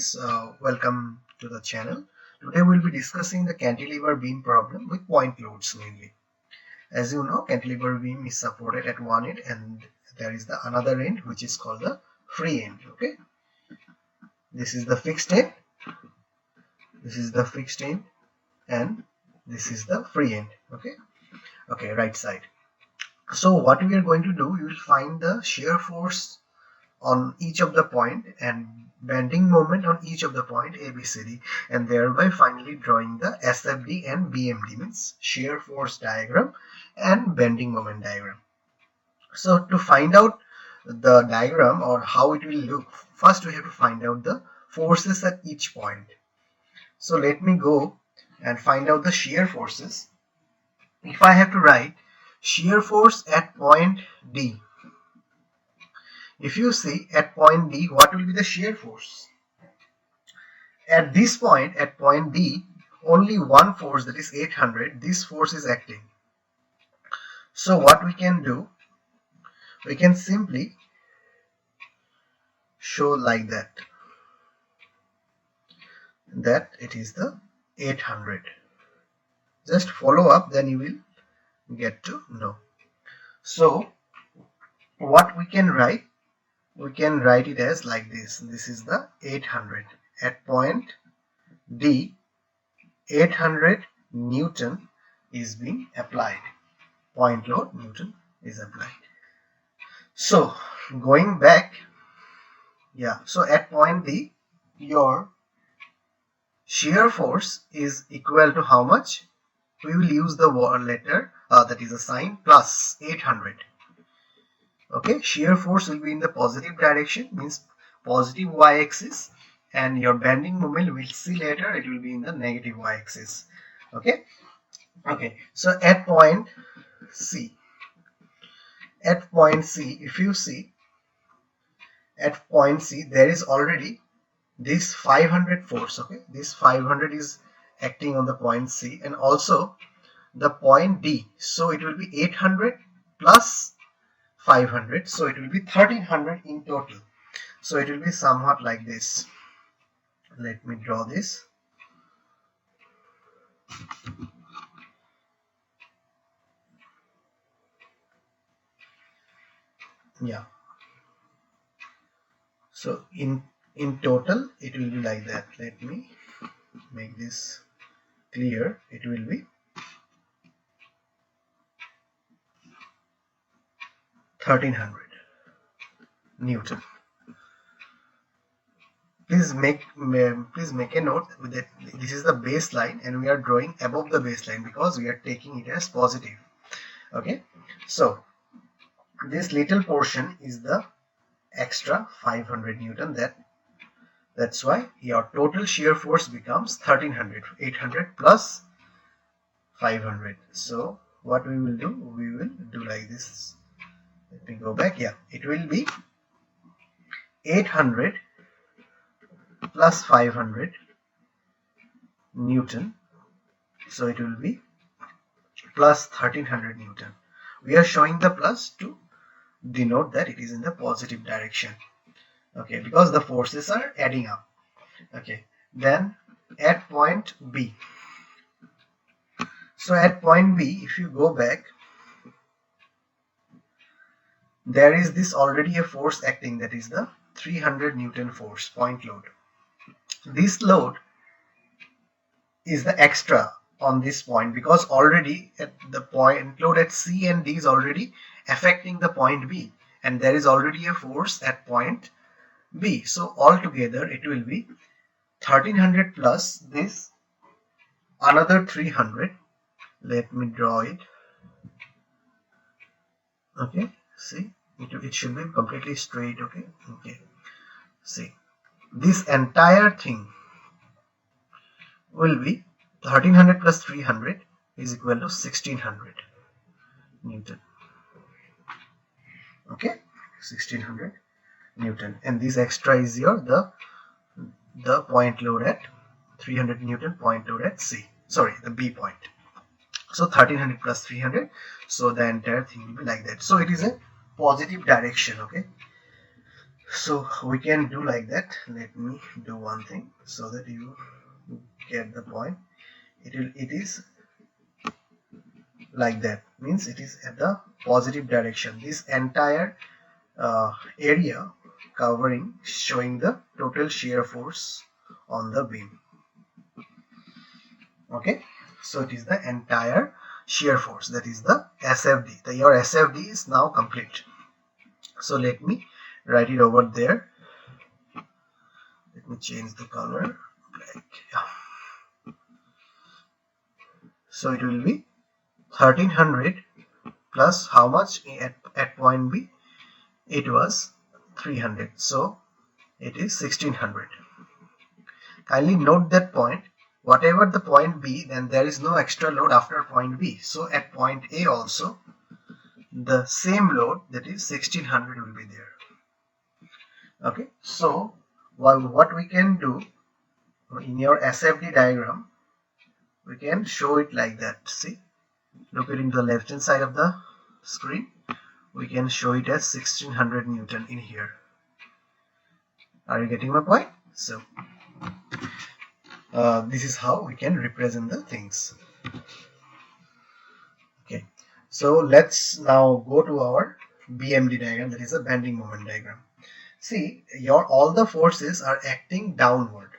guys, welcome to the channel. Today we'll be discussing the cantilever beam problem with point loads mainly. As you know, cantilever beam is supported at one end and there is the another end which is called the free end. Okay, this is the fixed end, this is the fixed end, and this is the free end. Okay, right side. So what we are going to do, we will find the shear force on each of the point and bending moment on each of the point ABCD, and thereby finally drawing the SFD and BMD, means shear force diagram and bending moment diagram. So to find out the diagram or how it will look, first we have to find out the forces at each point. So let me go and find out the shear forces. If I have to write shear force at point D, if you see at point D, what will be the shear force? At this point, at point D, only one force, that is 800, this force is acting. So what we can do, we can simply show like that it is the 800. Just follow up, then you will get to know. So what we can write, we can write it as like this. This is the 800. At point D, 800 Newton is being applied. Point load Newton is applied. So going back, so at point D, your shear force is equal to how much? We will use the letter that is a sign plus 800. Okay, shear force will be in the positive direction, means positive y-axis, and your bending moment, we'll see later, it will be in the negative y-axis. Okay, so at point C, if you see at point C, there is already this 500 force. Okay, this 500 is acting on the point C and also the point D. So it will be 800 plus 500, so it will be 1300 in total. So it will be somewhat like this. Let me draw this. So in total it will be like that. Let me make this clear. It will be 1300 Newton. Please make a note that this is the baseline and we are drawing above the baseline because we are taking it as positive. Okay, so this little portion is the extra 500 Newton. That's why your total shear force becomes 1300. 800 plus 500. So what we will do, we will do like this. Let me go back. It will be 800 plus 500 Newton. So it will be plus 1300 Newton. We are showing the plus to denote that it is in the positive direction. Okay, because the forces are adding up. Okay, then at point B. So at point B, if you go back, there is this already a force acting, that is the 300 Newton force, point load. This load is the extra on this point because already at the point load at C and D is already affecting the point B, and there is already a force at point B. So altogether it will be 1300 plus this another 300. Let me draw it. Okay, see, it should be completely straight. Okay, see, this entire thing will be 1300 plus 300 is equal to 1600 Newton. Okay, 1600 Newton, and this extra is your the point load at 300 Newton, point load at C, sorry, the B point. So 1300 plus 300, so the entire thing will be like that. So it is a positive direction. Okay, So we can do like that. Let me do one thing so that you get the point. It is like that, means it is at the positive direction. This entire area covering showing the total shear force on the beam. Okay, so it is the entire shear force, that is the SFD. Your SFD is now complete. So let me write it over there. Let me change the color black. Yeah. So it will be 1300 plus how much at point B? It was 300. So it is 1600. Kindly note that point. Whatever the point B, then there is no extra load after point B. So at point A also, the same load, that is 1600, will be there. Okay, so what we can do in your SFD diagram, we can show it like that. See, look at it in the left hand side of the screen. We can show it as 1600 Newton in here. Are you getting my point? So this is how we can represent the things. Okay, so let's now go to our BMD diagram, that is a bending moment diagram. See, all the forces are acting downward.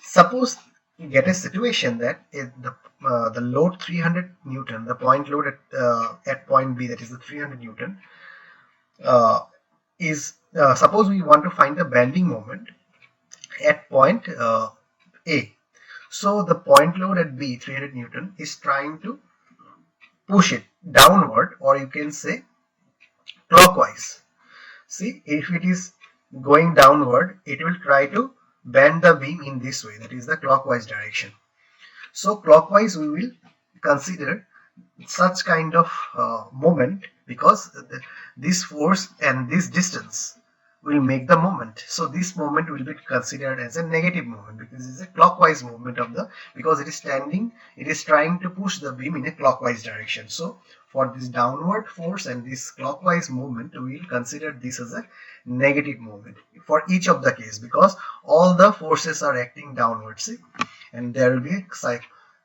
Suppose you get a situation that the load 300 Newton, the point load at point B, that is the 300 Newton, is suppose we want to find the bending moment at point A. So the point load at B, 300 Newton, is trying to push it downward, or you can say clockwise. See, if it is going downward, it will try to bend the beam in this way, that is the clockwise direction. So clockwise we will consider such kind of moment, because this force and this distance will make the moment. So this moment will be considered as a negative moment, because it is a clockwise movement of the, because it is trying to push the beam in a clockwise direction. So for this downward force and this clockwise movement, we will consider this as a negative moment for each of the case, because all the forces are acting downwards. See, and there will be a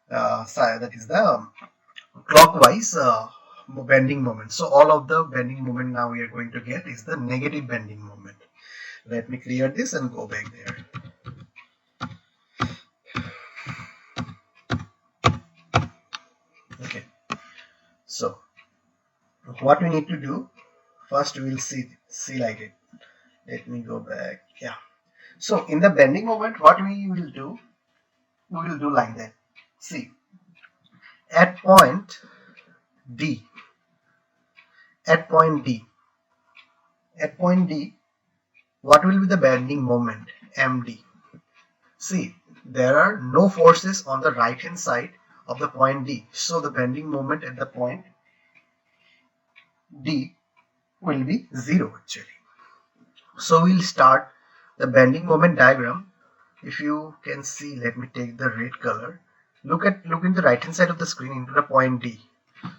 that is the clockwise bending moment. So all of the bending moment now we are going to get is the negative bending moment. Let me clear this and go back there. Okay, so what we need to do first, we will see like it. Let me go back. Yeah, so in the bending moment, what we will do like that. See, at point D, at point D, at point D, what will be the bending moment? MD. See, there are no forces on the right hand side of the point D. So the bending moment at the point D will be 0 actually. So we'll start the bending moment diagram. If you can see, let me take the red color. Look in the right hand side of the screen into the point D.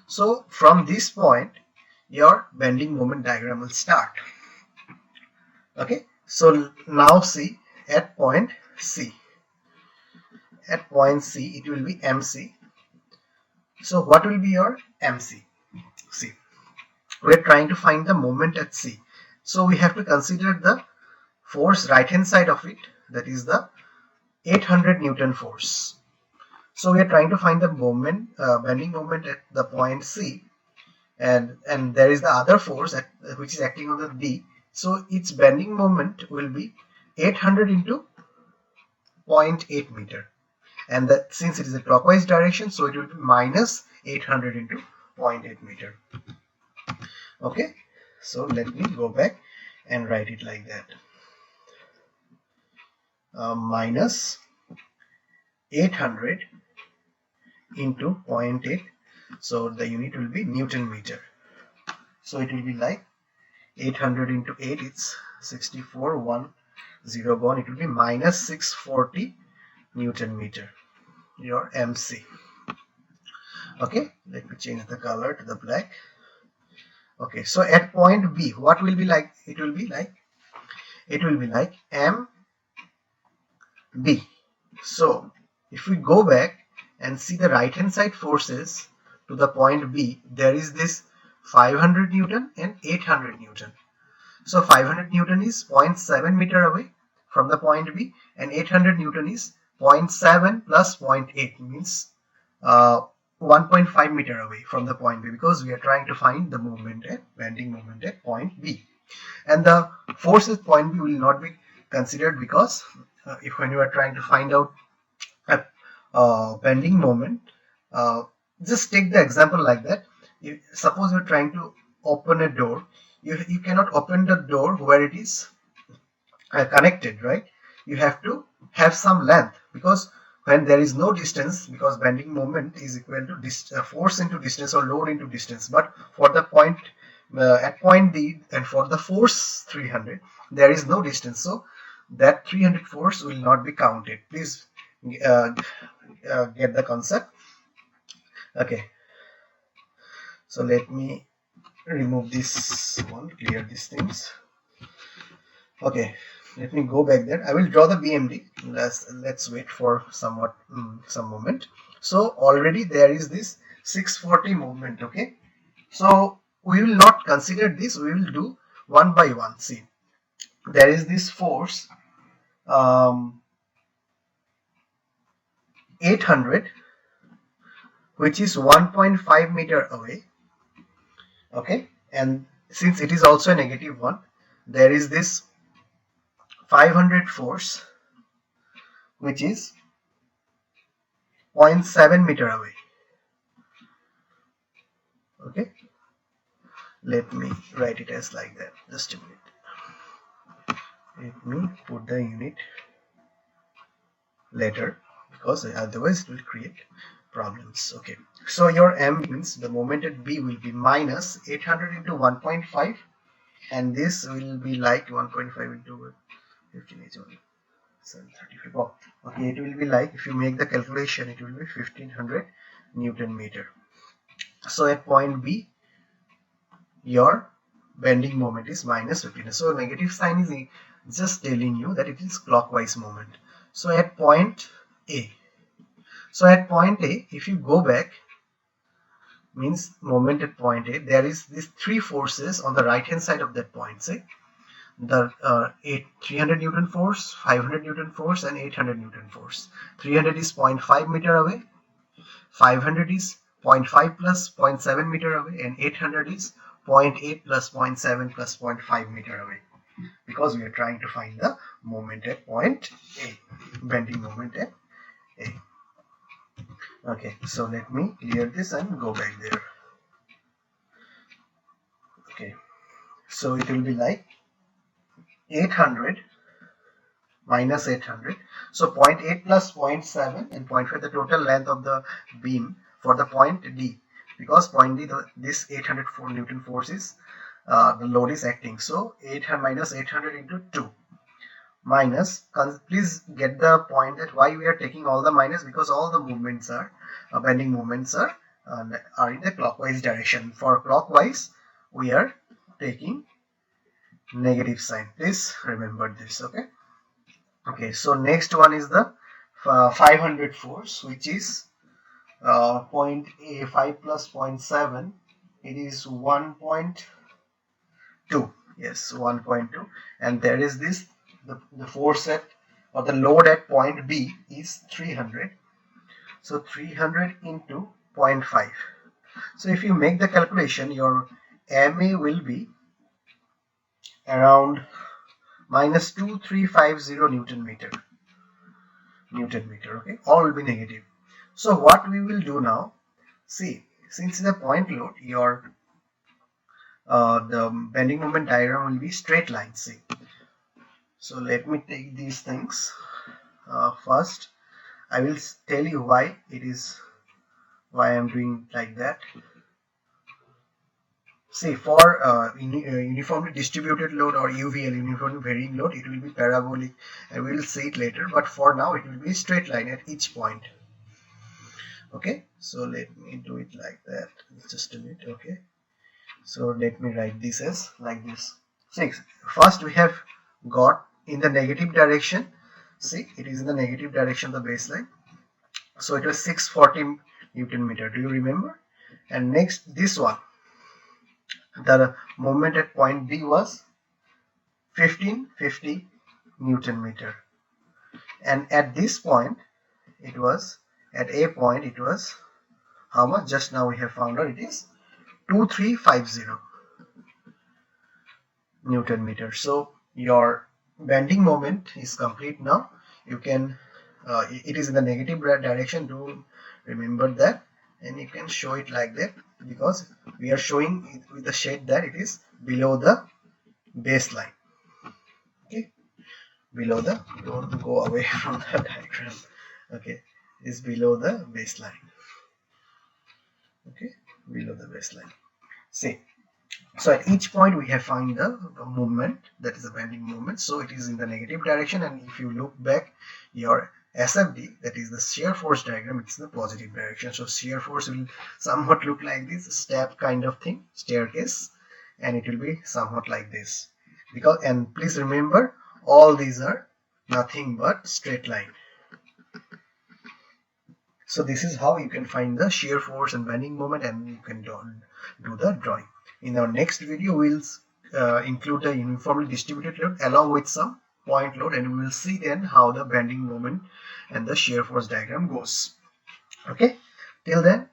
So from this point, your bending moment diagram will start. Okay, so now see, at point C. At point C, it will be MC. So what will be your MC? See, we're trying to find the moment at C. So we have to consider the force right hand side of it, that is the 800 Newton force. So we are trying to find the moment, bending moment at the point C, and there is the other force which is acting on the D. So its bending moment will be 800 into 0.8 meter, and that since it is a clockwise direction, so it will be minus 800 into 0.8 meter. Okay, so let me go back and write it like that. Minus 800 into 0.8, so the unit will be Newton meter. So it will be like 800 into 8, it's 64,101. It will be minus 640 Newton meter, your MC. Okay, let me change the color to the black. Okay, so at point B, what will be like? It will be like MB. So if we go back and see the right hand side forces to the point B, there is this 500 Newton and 800 Newton. So 500 Newton is 0.7 meter away from the point B, and 800 Newton is zero point 0.7 plus 0.8, means 1.5 meter away from the point B, because we are trying to find the moment at bending moment at point B. And the force at point B will not be considered, because if when you are trying to find out a bending moment, just take the example like that. Suppose you're trying to open a door, you cannot open the door where it is connected, right? You have to have some length, because when there is no distance, because bending moment is equal to force into distance or load into distance, but for the point at point D and for the force 300, there is no distance, so that 300 force will not be counted. Please uh, get the concept. Okay, so let me remove this one, clear these things. Okay, let me go back there. I will draw the BMD. Let's wait for some moment. So already there is this 640 movement. Okay, so we will not consider this. We will do one by one. See, there is this force 800, which is 1.5 meter away. Okay, and since it is also a negative one, there is this 500 force, which is 0.7 meter away. Okay, let me write it as like that. Just a minute. Let me put the unit later, because otherwise it will create problems. Okay, so your M means the moment at B will be minus 800 into 1.5, and this will be like 1.5 into 15 is 735. Oh, okay, it will be like, if you make the calculation, it will be 1500 Newton meter. So at point B, your bending moment is minus 15. So negative sign is just telling you that it is clockwise moment. So at point A, if you go back, means moment at point A, there is these three forces on the right hand side of that point. Say the 300 Newton force, 500 Newton force, and 800 Newton force. 300 is 0.5 meter away, 500 is 0.5 plus 0.7 meter away, and 800 is 0.8 plus 0.7 plus 0.5 meter away, because we are trying to find the moment at point A, bending moment at A. Okay, so let me clear this and go back there. Okay, so it will be like 800 minus 800. So 0.8 plus 0.7 and 0.5, the total length of the beam for the point D, because point D, this 800 Newton force is the load is acting. So 800 minus 800 into 2 minus, please get the point that why we are taking all the minus, because all the movements are bending movements are in the clockwise direction. For clockwise, we are taking negative sign. Please remember this. Okay, so next one is the 500 force, which is 0.5 plus 0.7. It is 1.2. Yes, 1.2. And there is this, the force at, or the load at point B is 300. So 300 into 0.5. So if you make the calculation, your MA will be around minus 2350 Newton meter. Okay, all will be negative. So what we will do now, see, since the point load, your the bending moment diagram will be straight line. See, so let me take these things. First, I will tell you why I am doing like that. See, for uniformly distributed load, or UVL, uniformly varying load, it will be parabolic, and we will see it later, but for now it will be straight line at each point. Okay, so let me do it like that. Just a minute. Okay, So let me write this as like this. 6. First we have got in the negative direction. See, it is in the negative direction, the baseline. So it was 640 Newton meter. Do you remember? And next, this one, the moment at point B was 1550 Newton meter. And at this point, it was, at A point, it was how much? Just now we have found out, it is 2350 Newton meter. So your bending moment is complete now. You can, it is in the negative direction. Do remember that, and you can show it like that because we are showing it with the shade that it is below the baseline. Okay, below the, don't go away from the diagram. Okay, it is below the baseline. Okay, below the baseline. See, so at each point we have found the movement, that is the bending moment. So it is in the negative direction, and if you look back your SFD, that is the shear force diagram, it's in the positive direction. So shear force will somewhat look like this, step kind of thing, staircase, and it will be somewhat like this. Because, and please remember, all these are nothing but straight line. So this is how you can find the shear force and bending moment, and you can do the drawing. In our next video, we'll include the uniformly distributed load along with some point load, and we will see then how the bending moment and the shear force diagram goes. Okay, till then,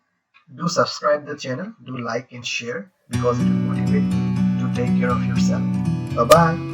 do subscribe the channel, do like and share, because it will motivate you to take care of yourself. Bye bye.